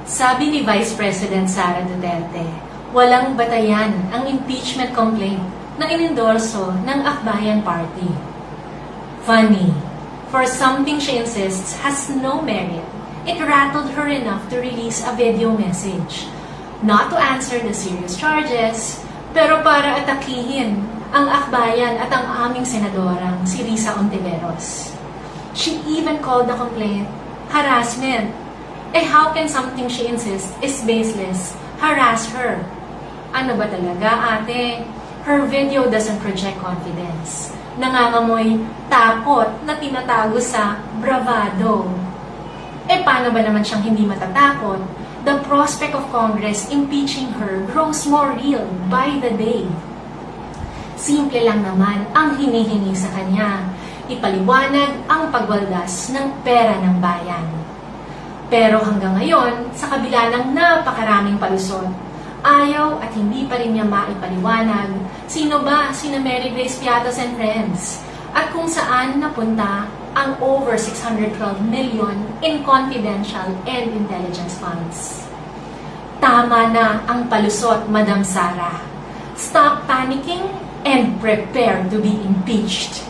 Sabi ni Vice President Sara Duterte, walang batayan ang impeachment complaint na inendorso ng Akbayan Party. Funny, for something she insists has no merit, it rattled her enough to release a video message. Not to answer the serious charges, pero para atakihin ang Akbayan at ang aming senadorang si Risa Hontiveros. She even called the complaint harassment. How can something she insists is baseless harass her? Ano ba talaga, ate? Her video doesn't project confidence. Nangangamoy takot na tinatago sa bravado. Paano ba naman siyang hindi matatakot? The prospect of Congress impeaching her grows more real by the day. Simple lang naman ang hinihingi sa kanya. Ipaliwanag ang pagwaldas ng pera ng bayan. Pero hanggang ngayon, sa kabila ng napakaraming palusot, ayaw at hindi pa rin niya maipaliwanag sino ba sina Mary Grace Piatos and friends at kung saan napunta ang over 612 million in confidential and intelligence funds. Tama na ang palusot, Madam Sara. Stop panicking and prepare to be impeached.